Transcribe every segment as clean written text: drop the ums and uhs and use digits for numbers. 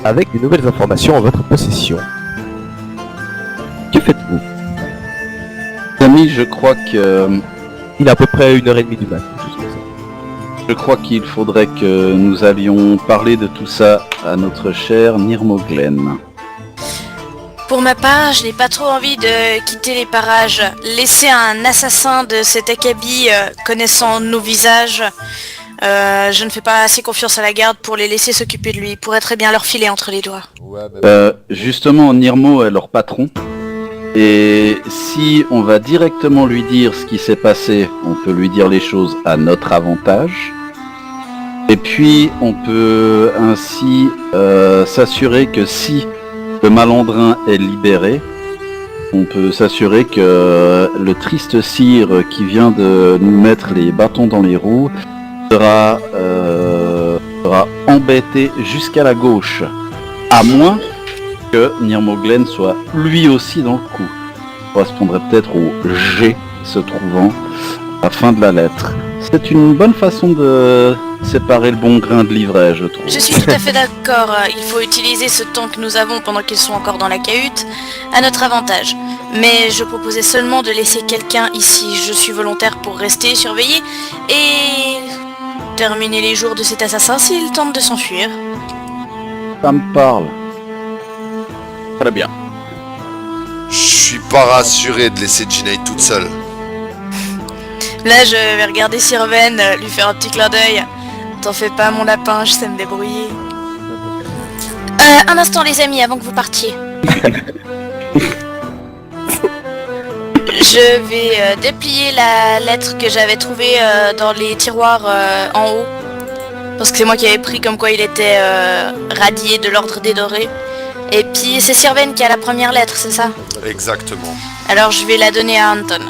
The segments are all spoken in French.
avec de nouvelles informations en votre possession. Que faites-vous? Amis, je crois que... Il est à peu près 1h30 du matin. Je crois qu'il faudrait que nous allions parler de tout ça à notre cher Nirmoglen. Pour ma part, je n'ai pas trop envie de quitter les parages. Laisser un assassin de cet acabit connaissant nos visages, je ne fais pas assez confiance à la garde pour les laisser s'occuper de lui. Il pourrait très bien leur filer entre les doigts. Justement, Nirmo est leur patron. Et si on va directement lui dire ce qui s'est passé, on peut lui dire les choses à notre avantage. Et puis, on peut ainsi s'assurer que si le malandrin est libéré, on peut s'assurer que le triste sire qui vient de nous mettre les bâtons dans les roues sera embêté jusqu'à la gauche. À moins que Nirmoglen soit lui aussi dans le coup. Ça correspondrait peut-être au G se trouvant à la fin de la lettre. C'est une bonne façon de séparer le bon grain de l'ivraie, je trouve. Je suis tout à fait d'accord. Il faut utiliser ce temps que nous avons pendant qu'ils sont encore dans la cahute à notre avantage. Mais je proposais seulement de laisser quelqu'un ici. Je suis volontaire pour rester, surveiller et terminer les jours de cet assassin s'il tente de s'enfuir. Ça me parle. Très bien. Je suis pas rassuré de laisser Ginny toute seule. Là, je vais regarder Sirven, lui faire un petit clin d'œil. T'en fais pas, mon lapin, je sais me débrouiller. Un instant, les amis, avant que vous partiez. Je vais déplier la lettre que j'avais trouvée dans les tiroirs en haut. Parce que c'est moi qui avais pris comme quoi il était radié de l'ordre des dorés. Et puis c'est Sirven qui a la première lettre, c'est ça? Exactement. Alors je vais la donner à Anton.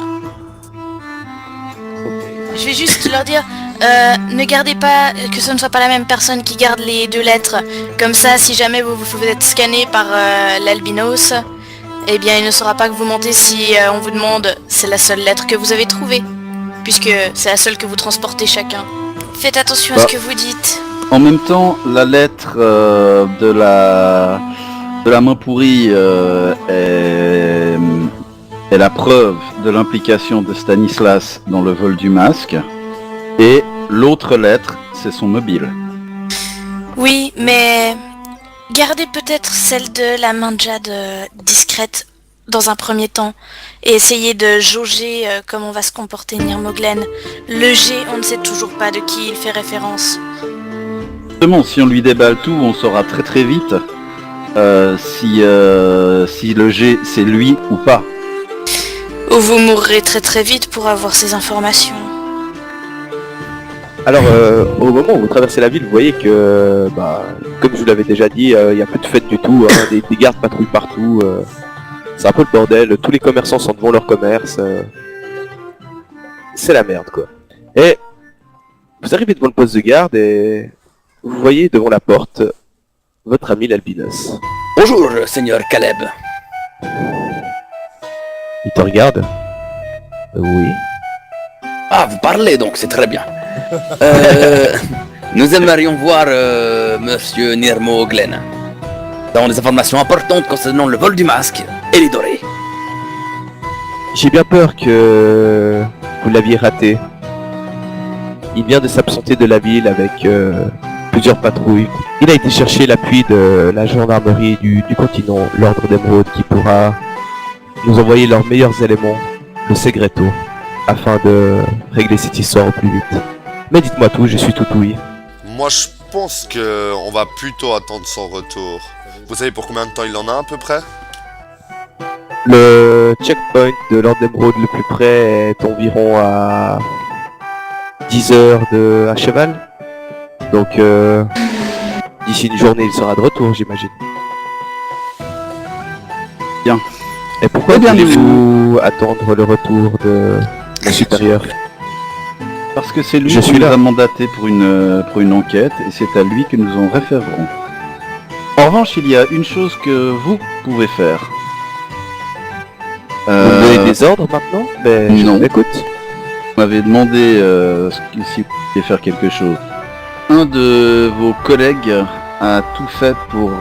Je vais juste leur dire, ne gardez pas, que ce ne soit pas la même personne qui garde les deux lettres. Comme ça, si jamais vous êtes scanné par l'albinos, eh bien il ne saura pas que vous mentez si on vous demande c'est la seule lettre que vous avez trouvée. Puisque c'est la seule que vous transportez chacun. Faites attention à ce que vous dites. En même temps, la lettre de la main pourrie est la preuve de l'implication de Stanislas dans le vol du masque. Et l'autre lettre, c'est son mobile. Oui, mais gardez peut-être celle de la main de Jade discrète dans un premier temps. Et essayez de jauger comment va se comporter Nirmoglen. Le G, on ne sait toujours pas de qui il fait référence. Justement, si on lui déballe tout, on saura très très vite si le G c'est lui ou pas. Ou vous mourrez très très vite pour avoir ces informations. Alors, au moment où vous traversez la ville, vous voyez que, comme je vous l'avais déjà dit, il y a peu de fêtes du tout, hein, des gardes patrouillent partout, c'est un peu le bordel, tous les commerçants s'en vont leur commerce, c'est la merde quoi. Et vous arrivez devant le poste de garde et vous voyez devant la porte votre ami l'albinos. Bonjour, Seigneur Caleb. Il te regarde. Oui. Ah, vous parlez donc, c'est très bien. Nous aimerions voir Monsieur Nirmoglen. Nous avons des informations importantes concernant le vol du masque et les dorés. J'ai bien peur que vous l'aviez raté. Il vient de s'absenter de la ville avec plusieurs patrouilles. Il a été chercher l'appui de la gendarmerie du continent, l'Ordre d'Émeraude, qui pourra nous envoyer leurs meilleurs éléments, le Segreto, afin de régler cette histoire au plus vite. Mais dites-moi tout, je suis tout ouïe. Moi, je pense que on va plutôt attendre son retour. Vous savez pour combien de temps il en a à peu près? Le checkpoint de l'Ordre d'Émeraude le plus près est environ à 10 heures à cheval. Donc d'ici une journée il sera de retour, j'imagine. Bien. Et pourquoi voulez-vous attendre le retour de la supérieure? Parce que c'est lui Je qui suis nous là. a mandaté pour une enquête et c'est à lui que nous en référerons. En revanche, il y a une chose que vous pouvez faire. Vous me donnez des ordres maintenant? Mais je non. vous écoute. Vous m'avez demandé si vous pouviez faire quelque chose. Un de vos collègues a tout fait pour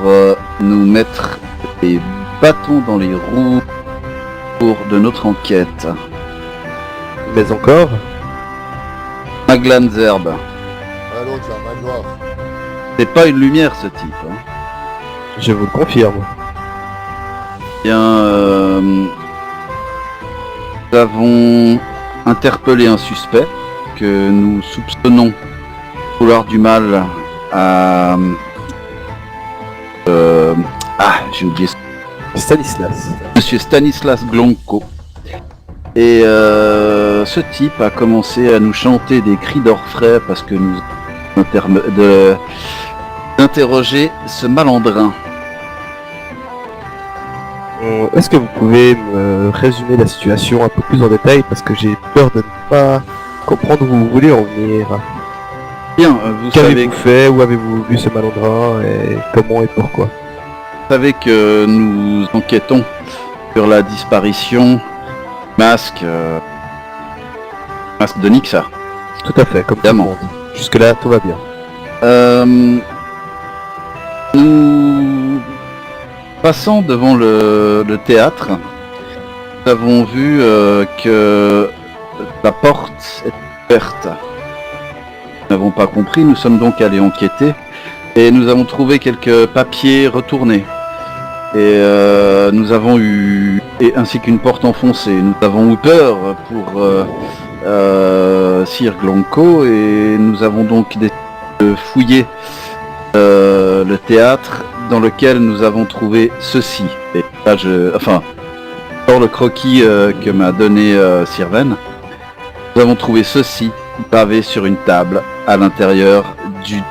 nous mettre des bâtons dans les roues pour de notre enquête. Mais encore, Maglan Zerb, Ah, l'autre là, main noire. c'est pas une lumière ce type. Hein. je vous le confirme. Bien, nous avons interpellé un suspect que nous soupçonnons vouloir du mal à... j'ai oublié son Stanislas. Monsieur Stanislas Glonko. Et ce type a commencé à nous chanter des cris d'orfraie parce que nous d'interroger ce malandrin. Est-ce que vous pouvez me résumer la situation un peu plus en détail parce que j'ai peur de ne pas comprendre où vous voulez en venir. Bien, vous savez, Qu'avez-vous fait? Où avez-vous vu ce malandrin? Et comment et pourquoi? vous savez que nous enquêtons sur la disparition masque de Nixa. Tout à fait, comme tout le Évidemment. monde. Jusque-là, tout va bien. Nous passant devant le théâtre, nous avons vu que la porte est ouverte. Nous n'avons pas compris, nous sommes donc allés enquêter et nous avons trouvé quelques papiers retournés. Et nous avons eu, ainsi qu'une porte enfoncée, nous avons eu peur pour Sir Glonko et nous avons donc décidé de fouiller le théâtre dans lequel nous avons trouvé ceci. Et là, dans le croquis que m'a donné Sirven, nous avons trouvé ceci gravé sur une table à l'intérieur du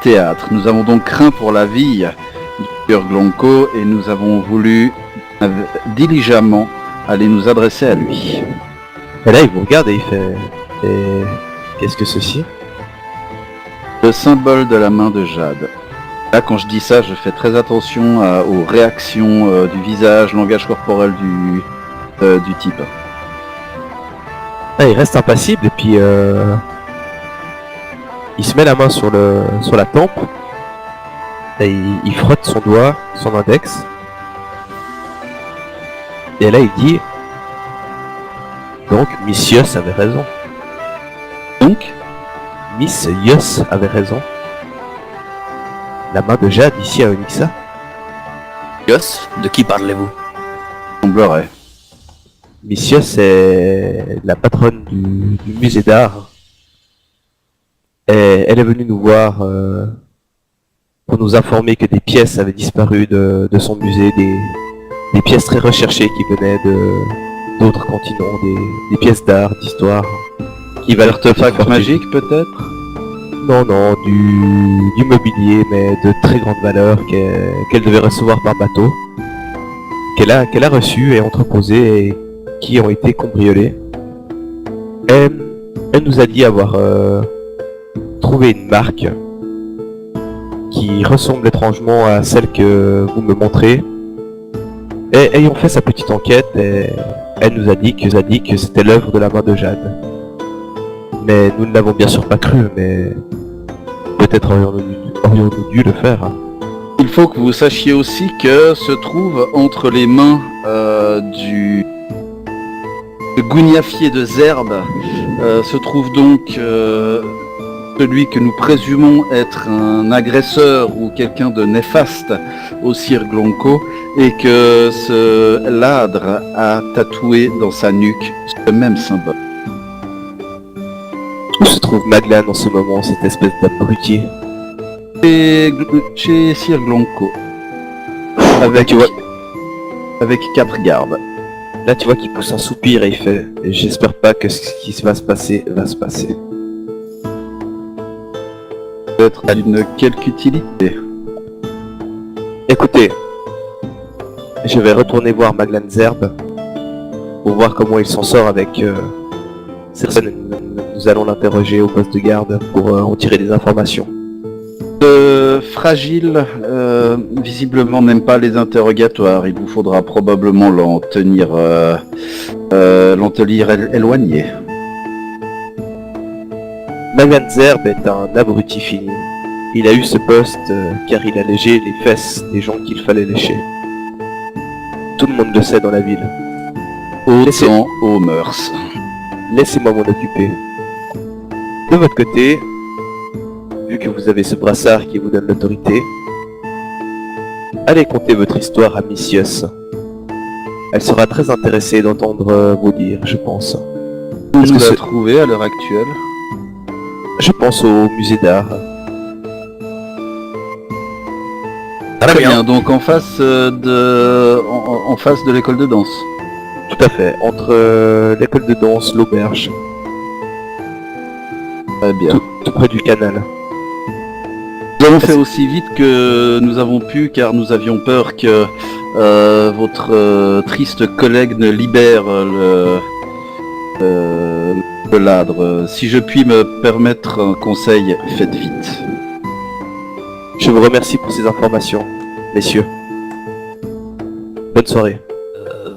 théâtre. Nous avons donc craint pour la vie du Sir Glonko et nous avons voulu diligemment aller nous adresser à lui. Et là, il vous regarde et il fait... Et qu'est-ce que ceci? Le symbole de la main de Jade. Là, quand je dis ça, je fais très attention aux réactions du visage, langage corporel du type. Ah, il reste impassible et puis il se met la main sur la tempe et il frotte son doigt, son index. Et là, il dit... Donc, Miss Yos avait raison. Donc, Miss Yos avait raison. La main de Jade ici à Onyxa. Yos, de qui parlez-vous? il semblerait. Miss Yos est la patronne du musée d'art. Et elle est venue nous voir pour nous informer que des pièces avaient disparu de son musée, des pièces très recherchées qui venaient d'autres continents, des pièces d'art, d'histoire, qui valent Artefact magique peut-être? Non, non, du mobilier, mais de très grande valeur qu'elle devait recevoir par bateau, qu'elle a reçu et entreposé et qui ont été cambriolés. Elle nous a dit avoir trouvé une marque qui ressemble étrangement à celle que vous me montrez. Et ayant fait sa petite enquête, elle nous a dit que c'était l'œuvre de la main de Jade. Mais nous ne l'avons bien sûr pas cru, mais peut-être aurions-nous dû le faire. Il faut que vous sachiez aussi que se trouve entre les mains du gougnafier de Zerb, se trouve donc celui que nous présumons être un agresseur ou quelqu'un de néfaste au Sir Glonko, et que ce ladre a tatoué dans sa nuque ce même symbole. Où se trouve Maglan en ce moment, cette espèce d'abruti? Chez Sir Glonko. Avec 4 gardes. Là tu vois qu'il pousse un soupir et il fait « J'espère pas que ce qui va se passer va se passer. » Peut-être d'une quelque utilité. Écoutez, je vais retourner voir Maglan Zerb pour voir comment il s'en sort avec cette personne. Nous allons l'interroger au poste de garde pour en tirer des informations. Fragile, visiblement n'aime pas les interrogatoires. Il vous faudra probablement l'en tenir éloigné. Maglan Zerb est un abruti fini. Il a eu ce poste car il a léché les fesses des gens qu'il fallait lécher. Tout le monde le sait dans la ville. Autant aux mœurs. Laissez-moi m'en occuper. De votre côté, vu que vous avez ce brassard qui vous donne l'autorité, allez conter votre histoire à Missios. Elle sera très intéressée d'entendre vos dires, je pense. Où Est-ce nous que l'a c'est- trouvé à l'heure actuelle? Je pense au musée d'art. Très bien. Donc en face en face de l'école de danse. Tout à fait, entre l'école de danse, l'auberge, Très bien. tout près du canal. Nous avons fait aussi vite que nous avons pu car nous avions peur que votre triste collègue ne libère le ladre. Si je puis me permettre un conseil, faites vite. Je vous remercie pour ces informations, messieurs. Bonne soirée.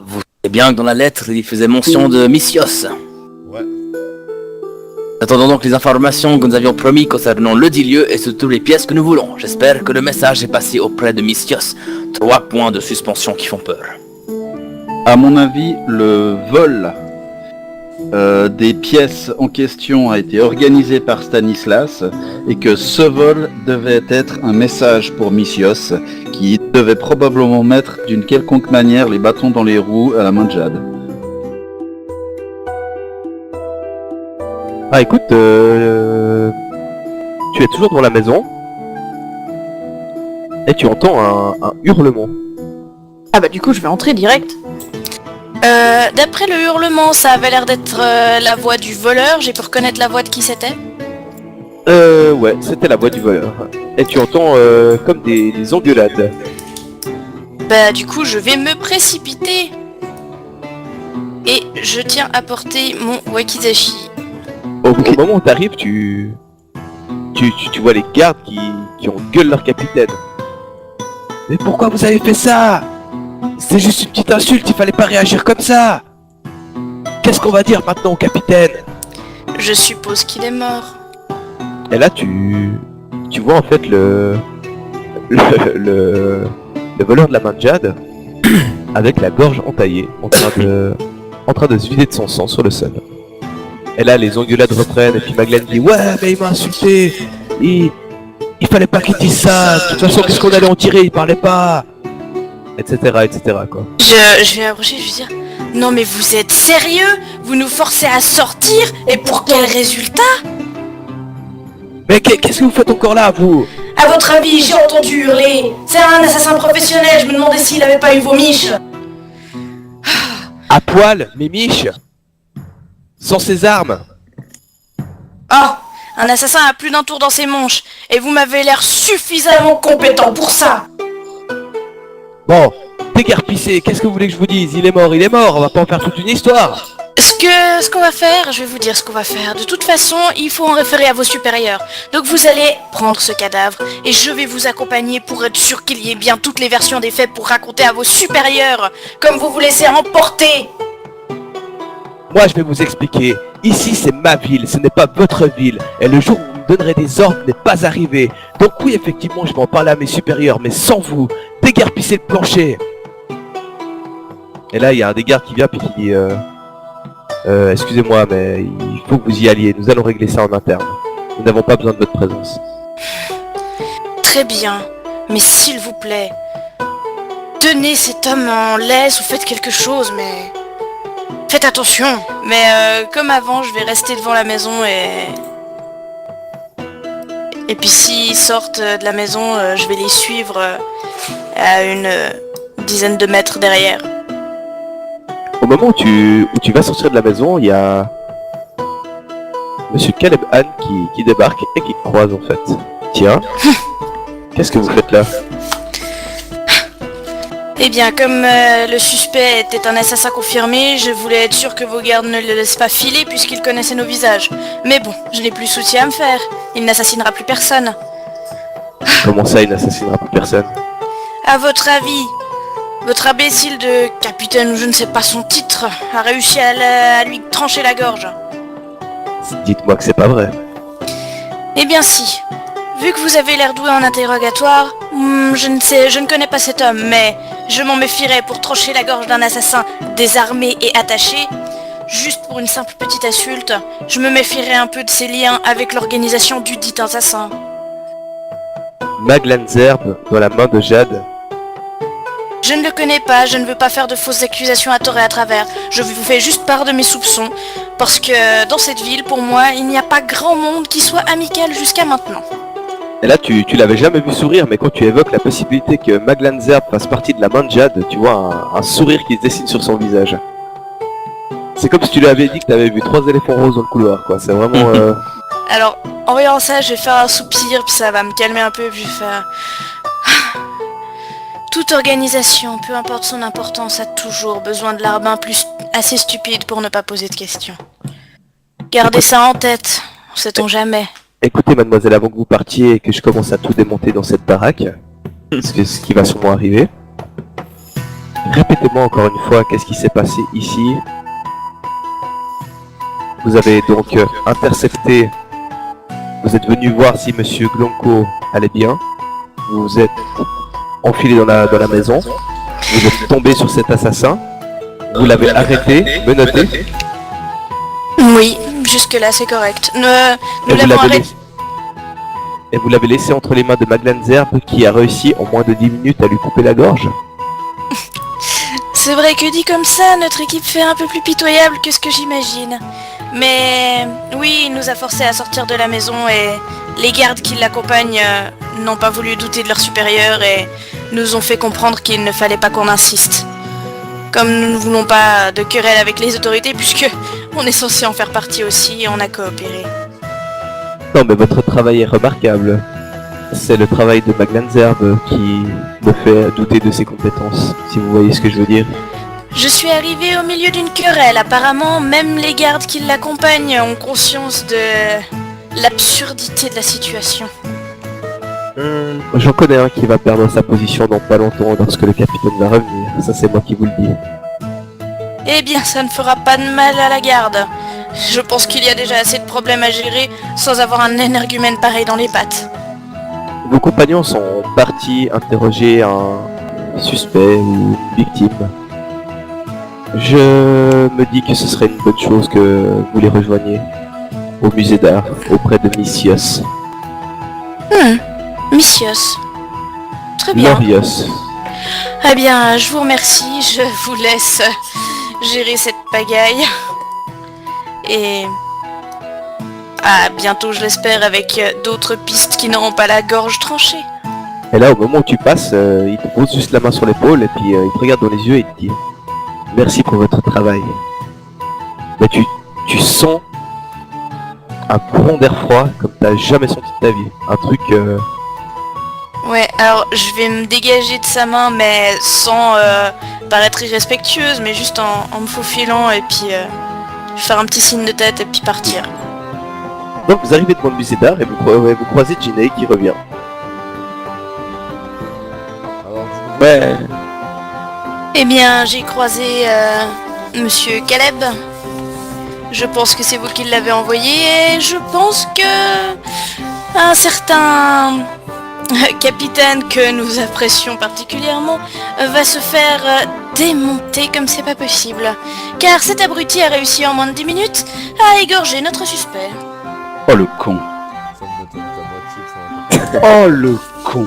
Vous savez bien que dans la lettre, il faisait mention de Missios. Ouais. Attendons donc les informations que nous avions promis concernant le dit lieu et surtout les pièces que nous voulons. J'espère que le message est passé auprès de Missios. 3 points de suspension qui font peur. À mon avis, le vol des pièces en question a été organisé par Stanislas et que ce vol devait être un message pour Missios qui devait probablement mettre d'une quelconque manière les bâtons dans les roues à la main de Jade. Ah écoute, tu es toujours dans la maison et tu entends un hurlement. Ah bah du coup je vais entrer direct. D'après le hurlement, ça avait l'air d'être la voix du voleur. J'ai pu reconnaître la voix de qui c'était. Ouais, c'était la voix du voleur. Et tu entends comme des engueulades. Bah du coup, je vais me précipiter. Et je tiens à porter mon wakizashi. Au moment où t'arrives, tu vois les gardes qui engueulent leur capitaine. Mais pourquoi vous avez fait ça? C'est juste une petite insulte, il fallait pas réagir comme ça. Qu'est-ce qu'on va dire maintenant au capitaine? Je suppose qu'il est mort. Et là tu vois en fait le voleur de la main de Jade avec la gorge entaillée en train de se vider de son sang sur le sol. Et là les engueulades reprennent et puis Maglen dit ouais mais il m'a insulté, il fallait pas qu'il dise ça, de toute façon qu'est-ce qu'on allait en tirer, il parlait pas, etc quoi. Je vais m'approcher, je vais dire non mais vous êtes sérieux? Vous nous forcez à sortir? Et pour quel résultat? Mais qu'est-ce que vous faites encore là vous? À votre avis, j'ai entendu hurler. C'est un assassin professionnel, je me demandais s'il avait pas eu vos miches. À poil, mes miches, sans ses armes. Ah, un assassin a plus d'un tour dans ses manches. Et vous m'avez l'air suffisamment Compétent pour ça. Bon, déguerpissez, qu'est-ce que vous voulez que je vous dise? Il est mort, on va pas en faire toute une histoire. Ce qu'on va faire, je vais vous dire ce qu'on va faire. De toute façon, il faut en référer à vos supérieurs. Donc vous allez prendre ce cadavre et je vais vous accompagner pour être sûr qu'il y ait bien toutes les versions des faits pour raconter à vos supérieurs, comme vous vous laissez emporter. Moi je vais vous expliquer, ici c'est ma ville, ce n'est pas votre ville, et le jour où vous me donnerez des ordres n'est pas arrivé. Donc oui effectivement je vais en parler à mes supérieurs, mais sans vous, déguerpissez le plancher. Et là il y a un des gardes qui vient puis qui dit excusez-moi mais il faut que vous y alliez, nous allons régler ça en interne. Nous n'avons pas besoin de votre présence. Très bien, mais s'il vous plaît, tenez cet homme en laisse ou faites quelque chose, mais... Faites attention. Mais comme avant, je vais rester devant la maison et puis s'ils sortent de la maison, je vais les suivre à une dizaine de mètres derrière. Au moment où tu vas sortir de la maison, il y a Monsieur Caleb Anne qui débarque et qui te croise en fait. Tiens, qu'est-ce que vous faites là? Eh bien, comme le suspect était un assassin confirmé, je voulais être sûr que vos gardes ne le laissent pas filer puisqu'ils connaissaient nos visages. Mais bon, je n'ai plus souci à me faire. Il n'assassinera plus personne. Comment ça il n'assassinera plus personne? À votre avis, votre imbécile de capitaine ou je ne sais pas son titre a réussi à lui trancher la gorge? Dites-moi que c'est pas vrai. Eh bien si. vu que vous avez l'air doué en interrogatoire, je ne connais pas cet homme, mais je m'en méfierais pour trancher la gorge d'un assassin désarmé et attaché. Juste pour une simple petite insulte, je me méfierais un peu de ses liens avec l'organisation du dit assassin. Maglanzerbe dans la main de Jade. Je ne le connais pas, je ne veux pas faire de fausses accusations à tort et à travers. Je vous fais juste part de mes soupçons, parce que dans cette ville, pour moi, il n'y a pas grand monde qui soit amical jusqu'à maintenant. Et là, tu l'avais jamais vu sourire, mais quand tu évoques la possibilité que Maglanzerbe fasse partie de la main de Jade, tu vois un sourire qui se dessine sur son visage. C'est comme si tu lui avais dit que tu avais vu 3 éléphants roses dans le couloir, quoi. C'est vraiment... Alors, en voyant ça, je vais faire un soupir, puis ça va me calmer un peu, puis je vais faire... Toute organisation, peu importe son importance, a toujours besoin de larbin assez stupide pour ne pas poser de questions. Gardez ça en tête, sait-on jamais. Écoutez, mademoiselle, avant que vous partiez et que je commence à tout démonter dans cette baraque, ce qui va sûrement arriver, répétez-moi encore une fois qu'est-ce qui s'est passé ici. Vous avez donc intercepté, vous êtes venu voir si monsieur Glonko allait bien, vous êtes enfilé dans la maison, vous êtes tombé sur cet assassin, vous l'avez arrêté, menotté, Oui, jusque-là c'est correct. Nous l'avons arrêté. Et vous l'avez laissé entre les mains de Maglanzerbe qui a réussi en moins de 10 minutes à lui couper la gorge. C'est vrai que dit comme ça, notre équipe fait un peu plus pitoyable que ce que j'imagine. Mais oui, il nous a forcés à sortir de la maison et les gardes qui l'accompagnent n'ont pas voulu douter de leur supérieur et nous ont fait comprendre qu'il ne fallait pas qu'on insiste. Comme nous ne voulons pas de querelle avec les autorités puisque on est censé en faire partie aussi et on a coopéré. Non mais votre travail est remarquable. C'est le travail de Maglanzerbe qui me fait douter de ses compétences, si vous voyez ce que je veux dire. Je suis arrivée au milieu d'une querelle. Apparemment, même les gardes qui l'accompagnent ont conscience de l'absurdité de la situation. J'en connais un qui va perdre sa position dans pas longtemps lorsque le capitaine va revenir. Ça c'est moi qui vous le dis. Eh bien, ça ne fera pas de mal à la garde. Je pense qu'il y a déjà assez de problèmes à gérer sans avoir un énergumène pareil dans les pattes. Vos compagnons sont partis interroger un suspect ou une victime. Je me dis que ce serait une bonne chose que vous les rejoigniez au musée d'art auprès de Missios. Missios. Très bien. Lorios. Eh bien, je vous remercie. Je vous laisse gérer cette pagaille. Et... à bientôt, je l'espère, avec d'autres pistes qui n'auront pas la gorge tranchée. Et là, au moment où tu passes, il te pose juste la main sur l'épaule et puis il te regarde dans les yeux et il te dit « Merci pour votre travail. » Mais tu sens un courant d'air froid comme t'as jamais senti de ta vie. Un truc... Ouais, alors je vais me dégager de sa main, mais sans paraître irrespectueuse, mais juste en me faufilant et puis faire un petit signe de tête et puis partir. Donc vous arrivez devant le musée d'art et vous croisez Ginny qui revient. Ouais. Eh bien, j'ai croisé Monsieur Caleb. Je pense que c'est vous qui l'avez envoyé et je pense que un certain capitaine que nous apprécions particulièrement va se faire démonter comme c'est pas possible. Car cet abruti a réussi en moins de 10 minutes à égorger notre suspect. Oh le con. Oh le con.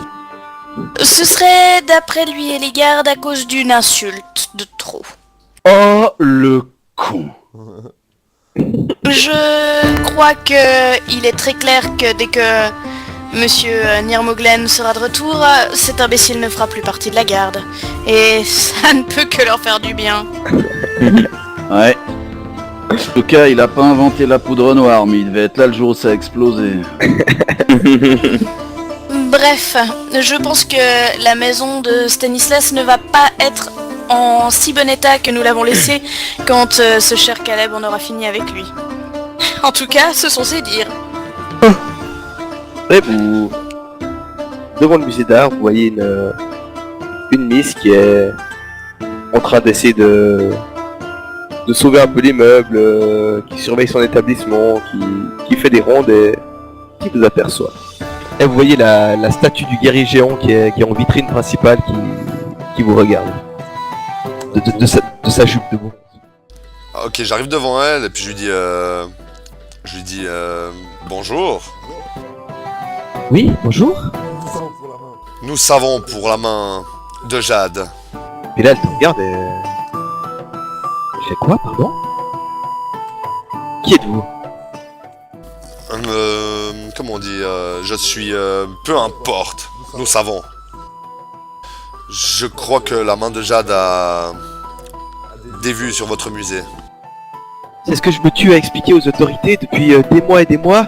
Ce serait d'après lui et les gardes à cause d'une insulte de trop. Oh le con. Je crois que il est très clair que dès que Monsieur Nirmoglen sera de retour, cet imbécile ne fera plus partie de la garde. Et ça ne peut que leur faire du bien. Ouais. En tout cas, il a pas inventé la poudre noire, mais il devait être là le jour où ça a explosé. Bref, je pense que la maison de Stanislas ne va pas être en si bon état que nous l'avons laissé quand ce cher Caleb en aura fini avec lui. En tout cas, ce sont ses dires. Et vous... devant le musée d'art, vous voyez une miss qui est en train d'essayer de sauver un peu les meubles, qui surveille son établissement, qui fait des rondes et qui vous aperçoit. Et vous voyez la statue du guerrier géant qui est en vitrine principale qui vous regarde. De sa jupe de vous. Ah, ok, j'arrive devant elle et puis je lui dis bonjour. Oui, bonjour. Nous savons pour la main de Jade. Et là, elle te regarde et... Je fais quoi, pardon? Qui êtes-vous? Comment on dit je suis... peu importe. Nous savons. Je crois que la main de Jade a... des vues sur votre musée. C'est ce que je me tue à expliquer aux autorités depuis des mois et des mois.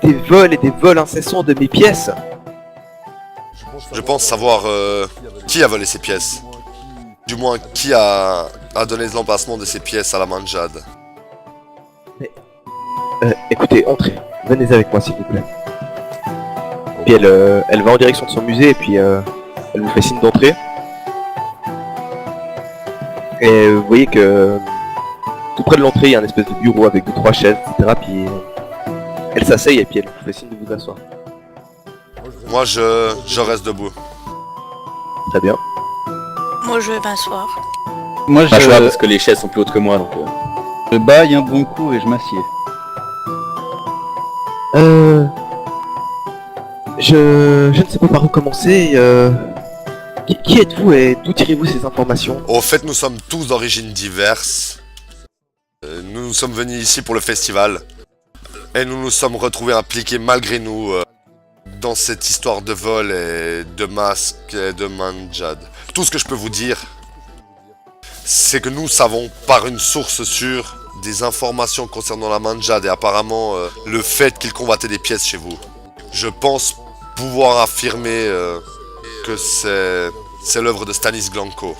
Des vols et des vols incessants de mes pièces. Je pense savoir qui a volé ces pièces. Du moins, qui a donné l'emplacement de ces pièces à la main de Jade. Écoutez, entrez. Venez avec moi, s'il vous plaît. Puis elle va en direction de son musée et puis elle vous fait signe d'entrer. Et vous voyez que tout près de l'entrée, il y a un espèce de bureau avec 2-3 chaises, etc. Puis elle s'asseye et puis elle vous fait signe de vous asseoir. Moi, je reste debout. Très bien. Moi je vais m'asseoir. Moi Pas choix parce que les chaises sont plus hautes que moi, donc... je baille un bon coup et je m'assieds. Je ne sais pas par où commencer. Qui êtes-vous et d'où tirez-vous ces informations? Au fait, nous sommes tous d'origines diverses. Nous sommes venus ici pour le festival. Et nous nous sommes retrouvés impliqués malgré nous dans cette histoire de vol et de masque et de main de Jade. Tout ce que je peux vous dire, c'est que nous savons par une source sûre des informations concernant la main de Jade et apparemment le fait qu'il convoitait des pièces chez vous. Je pense pouvoir affirmer que c'est l'œuvre de Stanis Glanko.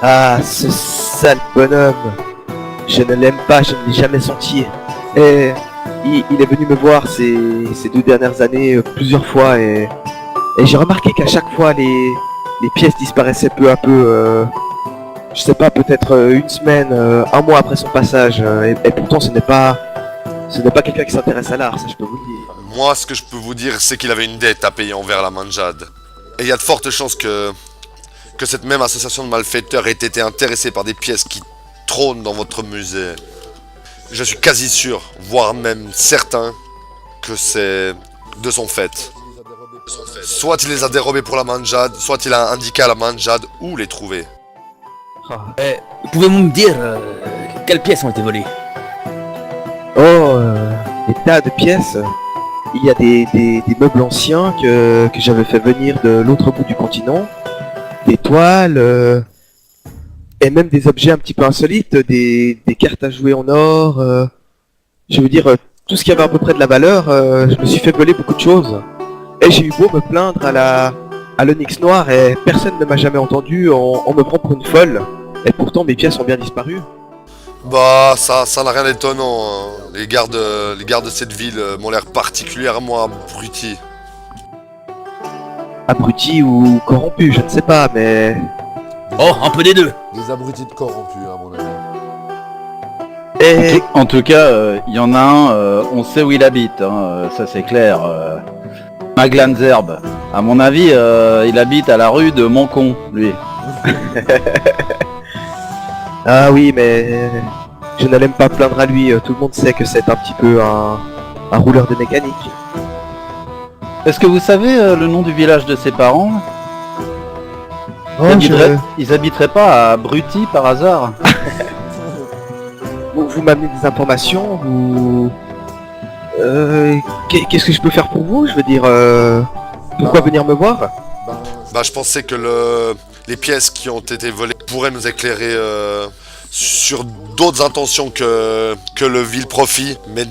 Ah, ce sale bonhomme. Je ne l'aime pas, je ne l'ai jamais senti. Et il est venu me voir ces 2 dernières années plusieurs fois et j'ai remarqué qu'à chaque fois les pièces disparaissaient peu à peu. Je sais pas, peut-être une semaine, un mois après son passage. Et pourtant ce n'est pas quelqu'un qui s'intéresse à l'art, ça je peux vous le dire. Moi, ce que je peux vous dire, c'est qu'il avait une dette à payer envers la main de Jade. Et il y a de fortes chances que cette même association de malfaiteurs ait été intéressée par des pièces qui trônent dans votre musée. Je suis quasi sûr, voire même certain, que c'est de son fait. Soit il les a dérobés pour la main de Jade, soit il a indiqué à la main de Jade où les trouver. Pouvez-vous me dire quelles pièces ont été volées? Des tas de pièces. Il y a des meubles anciens que j'avais fait venir de l'autre bout du continent. Des toiles, et même des objets un petit peu insolites, des cartes à jouer en or. Je veux dire, tout ce qui avait à peu près de la valeur, je me suis fait voler beaucoup de choses. Et j'ai eu beau me plaindre à l'Onyx Noir et personne ne m'a jamais entendu, on me prend pour une folle. Et pourtant mes pièces ont bien disparu. Bah, ça n'a rien d'étonnant. Hein. Les gardes de cette ville m'ont l'air particulièrement abrutis. Abrutis ou corrompus, je ne sais pas, mais... Oh, un peu des deux. Des abrutis de corrompus, à mon avis. Et... En tout cas, il y en a un, on sait où il habite, hein, ça c'est clair. Maglanzerbe. À mon avis, il habite à la rue de Moncon, lui. Ah oui, mais... Je n'allais pas me plaindre à lui, tout le monde sait que c'est un petit peu un rouleur de mécanique. Est-ce que vous savez le nom du village de ses parents? Oh, Ils habiteraient pas à Bruty par hasard? Vous m'amenez des informations, vous... Qu'est-ce que je peux faire pour vous? Je veux dire, pourquoi venir me voir? Bah, je pensais que les pièces qui ont été volées pourraient nous éclairer sur d'autres intentions que le vil profit, mais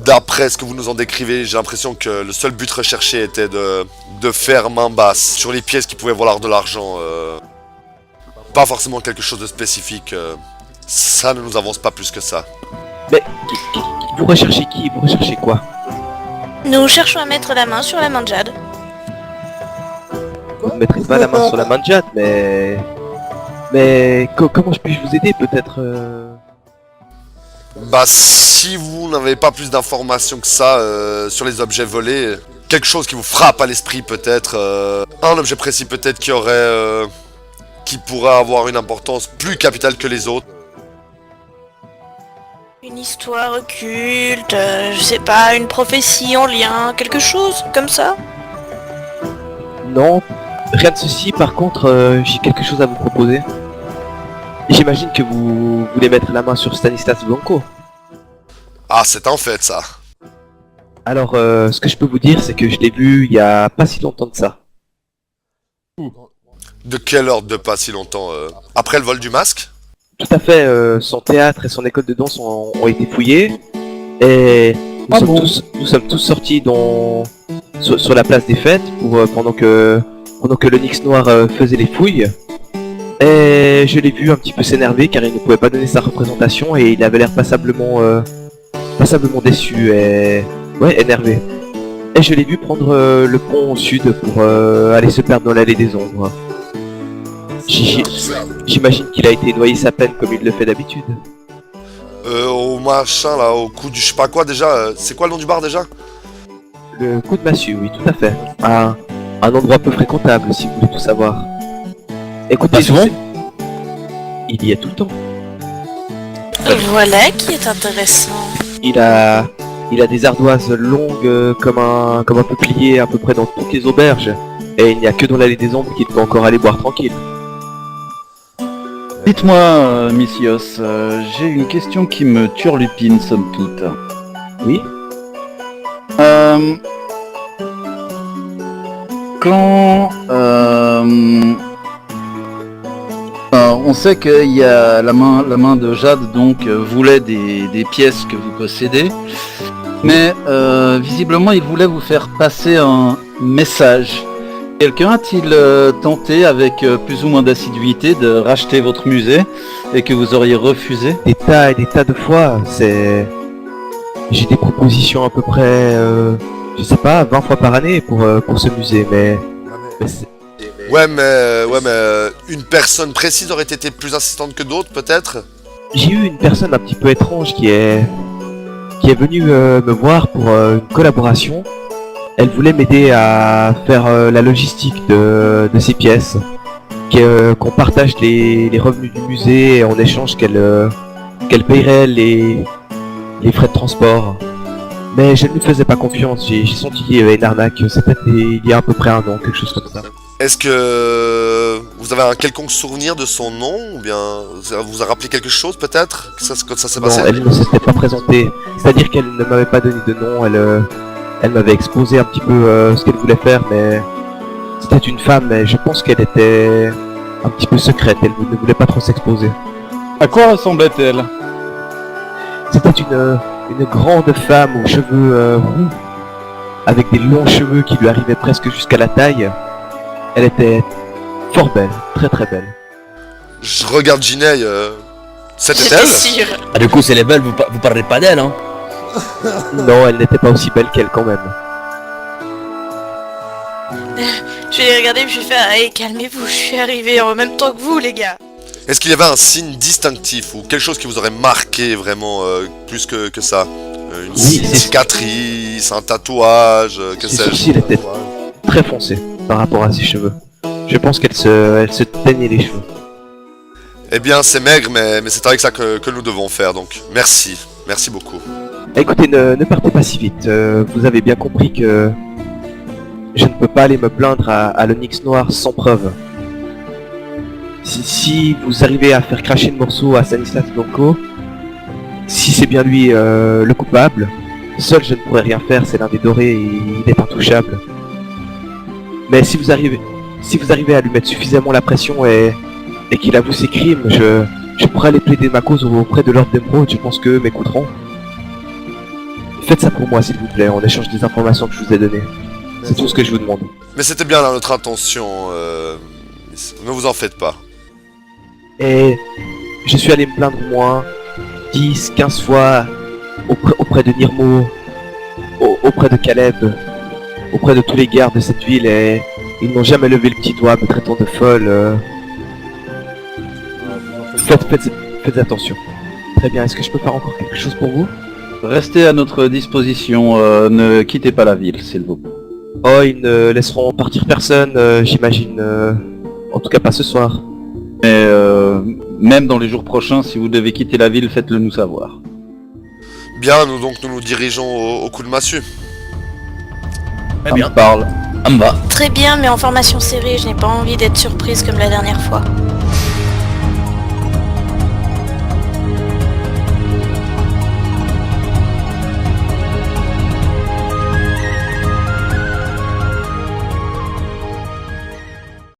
d'après ce que vous nous en décrivez, j'ai l'impression que le seul but recherché était de faire main basse sur les pièces qui pouvaient valoir de l'argent. Pas forcément quelque chose de spécifique. Ça ne nous avance pas plus que ça. Mais vous recherchez qui? Vous recherchez quoi? Nous cherchons à mettre la main sur la main de Jade. Vous ne mettrez pas la main sur la main de Jade, mais... comment je puis vous aider, peut-être Bah, si vous n'avez pas plus d'informations que ça sur les objets volés, quelque chose qui vous frappe à l'esprit peut-être, un objet précis peut-être qui pourrait avoir une importance plus capitale que les autres. Une histoire occulte, je sais pas, une prophétie en lien, quelque chose comme ça? Non, rien de ceci. Par contre, j'ai quelque chose à vous proposer. J'imagine que vous voulez mettre la main sur Stanislas Blanco. Ah, c'est un fait ça. Alors, ce que je peux vous dire, c'est que je l'ai vu il y a pas si longtemps de ça. De quelle heure de pas si longtemps après le vol du masque? Tout à fait, son théâtre et son école de danse ont été fouillés. Et nous sommes tous sortis sur la place des fêtes pendant que l'Onyx Noir faisait les fouilles. Et je l'ai vu un petit peu s'énerver car il ne pouvait pas donner sa représentation et il avait l'air passablement déçu et énervé. Et je l'ai vu prendre le pont au sud pour aller se perdre dans l'allée des ombres. J'imagine qu'il a été noyé sa peine comme il le fait d'habitude. Au machin là, au coup du je sais pas quoi déjà, c'est quoi le nom du bar déjà? Le coup de massue, oui, tout à fait. Un endroit peu fréquentable si vous voulez tout savoir. Écoutez, Pas souvent il y est tout le temps. Voilà qui est intéressant. Il a des ardoises longues comme un peuplier à peu près dans toutes les auberges. Et il n'y a que dans l'allée des ombres qu'il peut encore aller boire tranquille. Dites-moi, Missios, j'ai une question qui me turlupine somme toute. Oui. Quand on sait qu'il y a la main de Jade donc voulait des pièces que vous possédez, mais visiblement il voulait vous faire passer un message. Quelqu'un a-t-il tenté avec plus ou moins d'assiduité de racheter votre musée et que vous auriez refusé? Des tas et des tas de fois, j'ai des propositions à peu près, je sais pas, 20 fois par année pour ce musée, mais Ouais mais une personne précise aurait été plus insistante que d'autres peut-être? j'ai eu une personne un petit peu étrange qui est venue me voir pour une collaboration. Elle voulait m'aider à faire la logistique de ces pièces, qu'on partage les revenus du musée et en échange qu'elle payerait les frais de transport. Mais je ne lui faisais pas confiance, j'ai senti une arnaque, c'était il y a à peu près un an, quelque chose comme ça. Est-ce que vous avez un quelconque souvenir de son nom ou bien ça vous a rappelé quelque chose peut-être quand ça s'est passé? Non, elle ne s'était pas présentée, c'est-à-dire qu'elle ne m'avait pas donné de nom, elle m'avait exposé un petit peu ce qu'elle voulait faire, mais c'était une femme, mais je pense qu'elle était un petit peu secrète, elle ne voulait pas trop s'exposer. À quoi ressemblait-elle? C'était une grande femme aux cheveux roux, avec des longs cheveux qui lui arrivaient presque jusqu'à la taille. Elle était fort belle, très très belle. Je regarde Ginei, c'était J'étais elle? sûre. Ah, du coup, c'est les belles, vous parlez pas d'elle, hein? Non, elle n'était pas aussi belle qu'elle quand même. Je vais les regarder et je vais faire hey, calmez-vous, je suis arrivé en même temps que vous les gars. Est-ce qu'il y avait un signe distinctif ou quelque chose qui vous aurait marqué vraiment plus que ça? Une Oui, c'est- cicatrice, un tatouage, que Ses sais-je? sourcils étaient très foncés par rapport à ses cheveux. Je pense qu'elle se teignait les cheveux. Eh bien c'est maigre mais c'est avec ça que nous devons faire donc merci beaucoup. Écoutez, ne partez pas si vite. Vous avez bien compris que je ne peux pas aller me plaindre à l'Onyx Noir sans preuve. Si vous arrivez à faire cracher le morceau à Stanislas Blanco, si c'est bien lui le coupable, seul je ne pourrais rien faire, c'est l'un des dorés et il est intouchable. Mais si vous arrivez à lui mettre suffisamment la pression et qu'il avoue ses crimes, je pourrais aller plaider ma cause auprès de l'Ordre d'Emeraude, je pense qu'eux m'écouteront. Faites ça pour moi s'il vous plaît, en échange des informations que je vous ai données. C'est tout ce que je vous demande. Mais c'était bien là notre intention, ne vous en faites pas. Et je suis allé me plaindre moi 10, 15 fois auprès de Nirmo, auprès de Caleb, auprès de tous les gardes de cette ville et ils n'ont jamais levé le petit doigt me traitant de folle. Faites attention. Très bien, est-ce que je peux faire encore quelque chose pour vous? Restez à notre disposition, ne quittez pas la ville, s'il vous plaît. Oh, ils ne laisseront partir personne, j'imagine. En tout cas pas ce soir. Mais même dans les jours prochains, si vous devez quitter la ville, faites-le nous savoir. Bien, nous nous dirigeons au coup de massue. Très Ça bien. me parle. Ça me va. Très bien, mais en formation serrée, je n'ai pas envie d'être surprise comme la dernière fois.